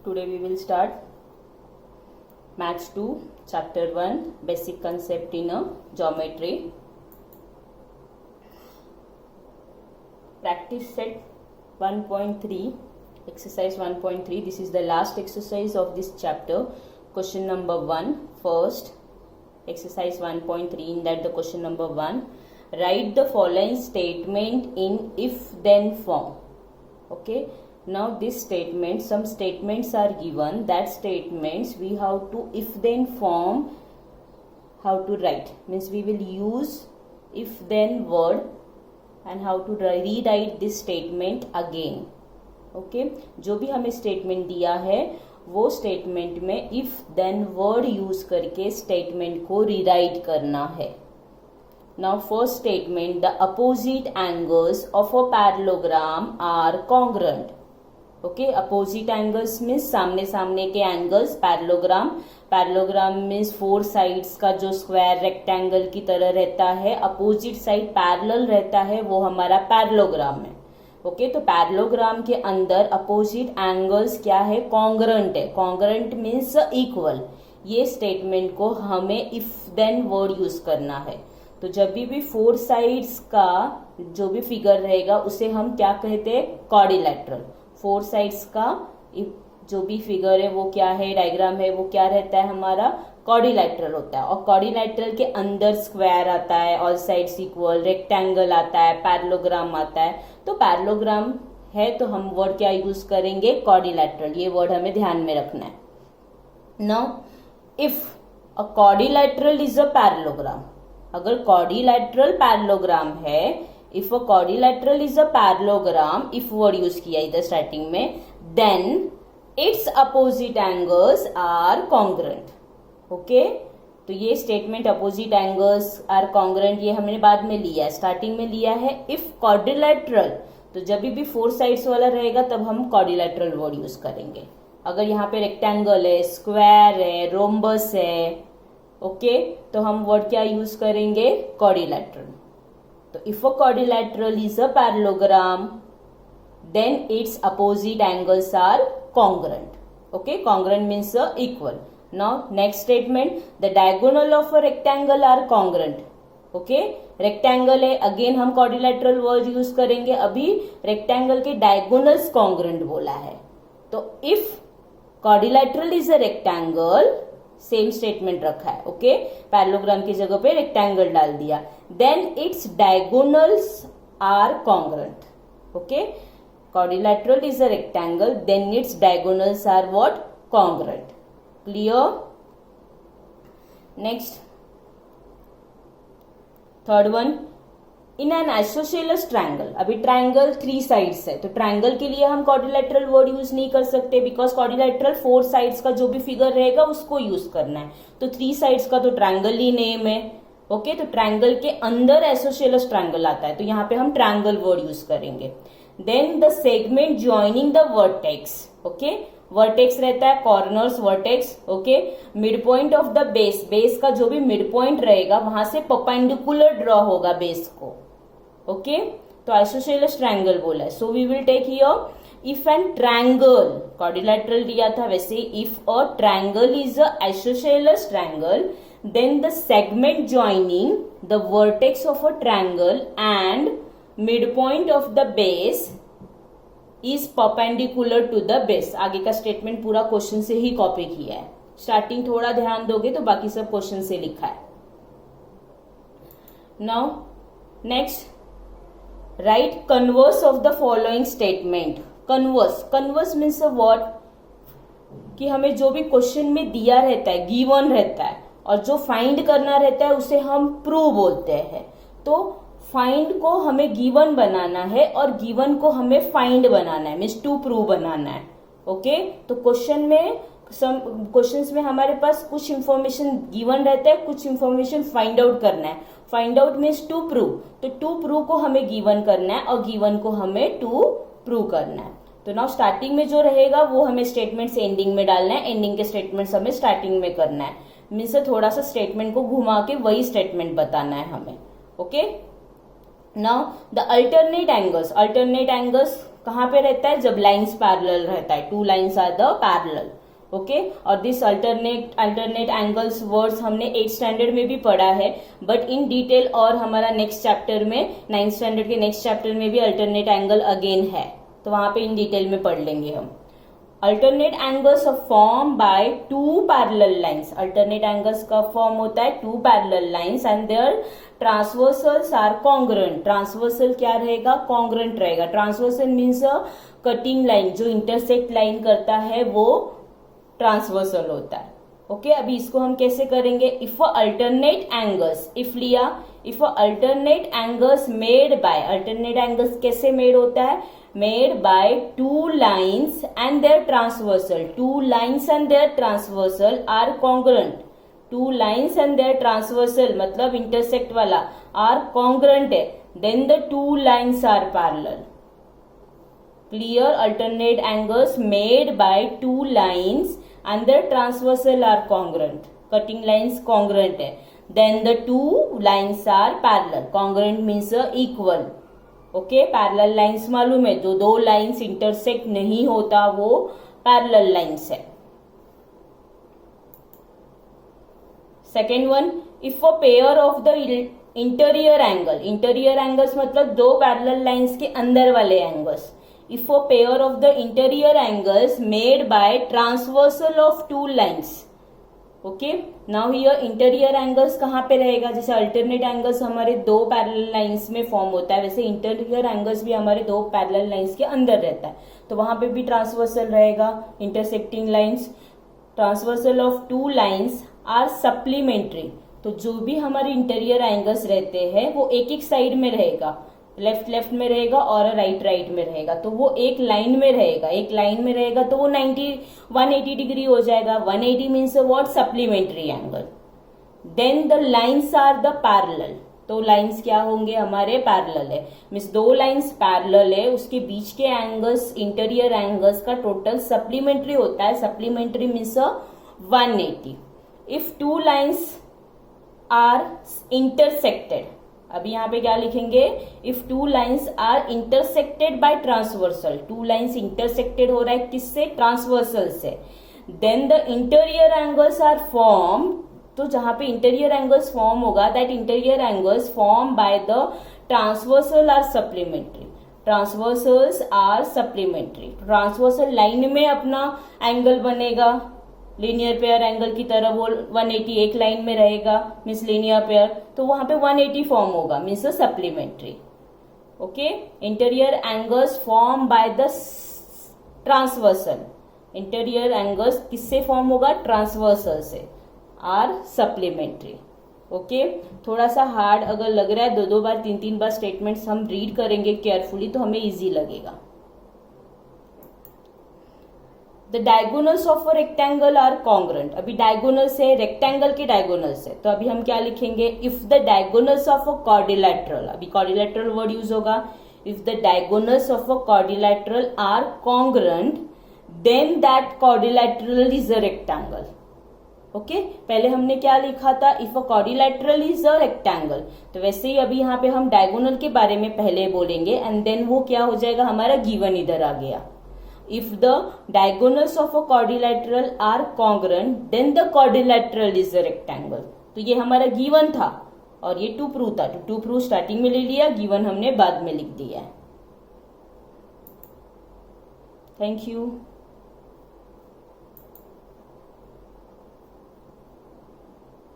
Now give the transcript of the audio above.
Today we will start Maths 2 Chapter 1 Basic Concept in Geometry. Practice set 1.3 Exercise 1.3. This is the last exercise of this chapter. Question number 1 first. Exercise 1.3. In that the question number 1. Write the following statement in if-then form. Okay. Now this statement, some statements are given. That statements we have to if-then form how to write. Means we will use if-then word and how to rewrite this statement again. Okay जो भी हमें statement दिया है वो statement में if then word use करके statement को rewrite करना है. Now first statement, the opposite angles of a parallelogram are congruent. Okay, opposite angles means सामने सामने के angles. Parallelogram means four sides का जो स्क्वायर रेक्टेंगल की तरह रहता है, अपोजिट साइड पैरेलल रहता है, वो हमारा पैरेललोग्राम है. ओके तो पैरेललोग्राम के अंदर अपोजिट एंगल्स क्या है? कॉन्ग्रुएंट है. Congruent means equal. ये स्टेटमेंट को हमें इफ देन वर्ड यूज करना है. तो जब भी फोर साइड्स का जो भी फिगर रहेगा उसे हम क्या कहते हैं? क्वाड्रिलैटरल. फोर साइड्स का जो भी फिगर है वो क्या है, डायग्राम है, वो क्या रहता है हमारा? क्वाड्रिलैटरल होता है. और क्वाड्रिलैटरल के अंदर स्क्वायर आता है, ऑल साइड्स इक्वल, रेक्टेंगल आता है, पैरेललोग्राम आता है. तो पैरेललोग्राम है तो हम वर्ड क्या यूज करेंगे? क्वाड्रिलैटरल. ये वर्ड हमें ध्यान में रखना है. Now if a quadrilateral is a parallelogram, अगर क्वाड्रिलैटरल पैरेललोग्राम है, if a quadrilateral is a parallelogram, if word use किया इधर स्टार्टिंग में, then its opposite angles are congruent. Okay तो ये statement opposite angles are congruent ये हमने बाद में लिया है, स्टार्टिंग में लिया है. इफ क्वाड्रिलैटरल, तो जब भी फोर साइड्स वाला रहेगा तब हम क्वाड्रिलैटरल वर्ड यूज करेंगे. अगर यहाँ पे रेक्टेंगल है, स्क्वायर है, रोम्बस है, ओके तो हम वर्ड क्या यूज करेंगे? क्वाड्रिलैटरल. तो if a quadrilateral is a parallelogram then its opposite angles are congruent. Okay, congruent means equal. Now next statement, the diagonal of a rectangle are congruent. Okay, rectangle है, again हम quadrilateral word use करेंगे. अभी rectangle के diagonals congruent बोला है. तो if quadrilateral is a rectangle, same statement रखा है. ओके पैरेललोग्राम की जगह पे रेक्टेंगल डाल दिया. Then its diagonals are congruent. Okay quadrilateral is a rectangle, then its diagonals are what? Congruent. Clear? Next, third one, in an isosceles triangle. अभी triangle three sides है तो ट्राइंगल के लिए हम क्वाड्रिलैटरल वर्ड यूज नहीं कर सकते, because quadrilateral four sides का जो भी फिगर रहेगा उसको यूज करना है. तो थ्री साइड्स का तो ट्राइंगल ही नेम है. ओके तो ट्राइंगल के अंदर आइसोसेलेस ट्राइंगल आता है तो यहाँ पे हम ट्राइंगल वर्ड यूज करेंगे. Then the segment joining the vertex. Okay vertex रहता है corners vertex. Okay mid point of the base, base का जो भी मिड पॉइंट रहेगा वहां से परपेंडिकुलर ड्रॉ होगा बेस को. ओके तो आइसोसेलेस ट्राइंगल बोला है. So we will take here if an triangle, quadrilateral दिया था वैसे, if a triangle is a isosceles triangle then the segment joining the vertex of a triangle and midpoint of the base is perpendicular to the base. आगे का statement पूरा question से ही copy किया है. Starting थोड़ा ध्यान दोगे तो बाकी सब क्वेश्चन से लिखा है. Now next, right converse of the following statement. Converse means a word कि हमें जो भी क्वेश्चन में दिया रहता है, गिवन रहता है, और जो फाइंड करना रहता है उसे हम प्रूव बोलते हैं. तो फाइंड को हमें गिवन बनाना है और गिवन को हमें फाइंड बनाना है, मीन्स टू प्रूव बनाना है. ओके तो क्वेश्चंस में हमारे पास कुछ इंफॉर्मेशन गिवन रहता है, कुछ इंफॉर्मेशन फाइंड आउट करना है. Find out means to prove. तो टू प्रूव को हमें गिवन करना है और गिवन को हमें टू प्रूव करना है. तो नाउ स्टार्टिंग में जो रहेगा वो हमें स्टेटमेंट्स एंडिंग में डालना है, एंडिंग के स्टेटमेंट्स हमें स्टार्टिंग में करना है. मीन्स थोड़ा सा स्टेटमेंट को घुमा के वही स्टेटमेंट बताना है हमें. Okay now the alternate angles कहाँ पे रहता है? जब लाइंस पैरेलल रहता है, two lines are the parallel. Okay, और दिस अल्टरनेट एंगल्स वर्ड्स हमने 8th स्टैंडर्ड में भी पढ़ा है, बट इन डिटेल और हमारा नेक्स्ट चैप्टर में 9th स्टैंडर्ड के नेक्स्ट चैप्टर में भी अल्टरनेट एंगल अगेन है, तो वहां पे इन डिटेल में पढ़ लेंगे हम। Alternate angles form by two parallel lines, alternate angles का फॉर्म होता है two parallel lines and there transversals are congruent. Transversal क्या रहेगा? कॉन्ग्रुएंट रहेगा। ट्रांसवर्सल मीन्स कटिंग लाइन, जो इंटरसेक्ट लाइन करता है वो ट्रांसवर्सल होता है। ओके, अभी इसको हम कैसे करेंगे? इफ अल्टरनेट एंगल्स, इफ लिया, if alternate angles made by, alternate angles कैसे मेड होता है? Made by two lines and their transversal, two lines and their transversal are congruent. Two lines and their transversal मतलब intersect वाला are congruent है, then the two lines are parallel. Clear? Alternate angles made by two lines and their transversal are congruent, cutting lines congruent है, then the two lines are parallel, congruent means equal। Okay, parallel lines मालूम है, जो दो lines intersect नहीं होता वो parallel lines है। Second one, if a pair of the interior angle, interior angles मतलब दो पैरेलल लाइंस के अंदर वाले angles. If a pair of the interior angles made by transversal of two lines, okay, now here interior angles कहाँ पे रहेगा? जैसे alternate angles हमारे दो parallel lines में फॉर्म होता है, वैसे interior angles भी हमारे दो parallel lines के अंदर रहता है, तो वहां पे भी transversal रहेगा। intersecting lines, transversal of two lines are supplementary, तो जो भी हमारे इंटीरियर एंगल्स रहते हैं वो एक एक साइड में रहेगा, लेफ्ट में रहेगा और राइट में रहेगा, तो वो एक लाइन में रहेगा, एक लाइन में रहेगा तो वो 180 डिग्री हो जाएगा। 180 means what? Supplementary angle. Then the lines are the parallel, तो लाइन्स क्या होंगे? हमारे पैरेलल है, मीन्स दो लाइन्स पैरेलल है, उसके बीच के एंगल्स इंटीरियर एंगल्स का टोटल सप्लीमेंट्री होता है। Supplementary means 180। If two lines are intersected, अभी यहाँ पे क्या लिखेंगे? If two lines are intersected by transversal, two lines intersected हो रहा है किससे? ट्रांसवर्सल से, then the interior angles are form, तो जहां पे इंटीरियर एंगल्स फॉर्म होगा that interior angles form by the transversal are supplementary, transversals are supplementary. Transversal line में अपना एंगल बनेगा लीनियर पेयर एंगल की तरह, वो 180 एक लाइन में रहेगा मीन्स लीनियर पेयर, तो वहां पे 180 फॉर्म होगा means supplementary. Okay, interior angles form by the transversal, interior angles किससे फॉर्म होगा? ट्रांसवर्सल से, आर सप्लीमेंट्री। ओके, थोड़ा सा हार्ड अगर लग रहा है, दो बार तीन बार स्टेटमेंट्स हम रीड करेंगे केयरफुली तो हमें इजी लगेगा। The diagonals of a rectangle are congruent, अभी डायगोनल्स है, रेक्टेंगल के डायगोनल्स है, तो अभी हम क्या लिखेंगे? If the diagonals of a quadrilateral, अभी क्वाड्रिलैटरल वर्ड यूज होगा, if the diagonals of a quadrilateral are congruent then that quadrilateral is a rectangle. Okay, पहले हमने क्या लिखा था? If a quadrilateral is a rectangle, तो वैसे ही अभी यहाँ पे हम डायगोनल के बारे में पहले बोलेंगे एंड देन वो क्या हो जाएगा? हमारा गिवन इधर आ गया। If the diagonals of a quadrilateral are congruent, then the quadrilateral is a rectangle. तो ये हमारा गिवन था और ये टू प्रूव था, टू प्रूव स्टार्टिंग में ले लिया, गिवन हमने बाद में लिख दिया है। Thank you.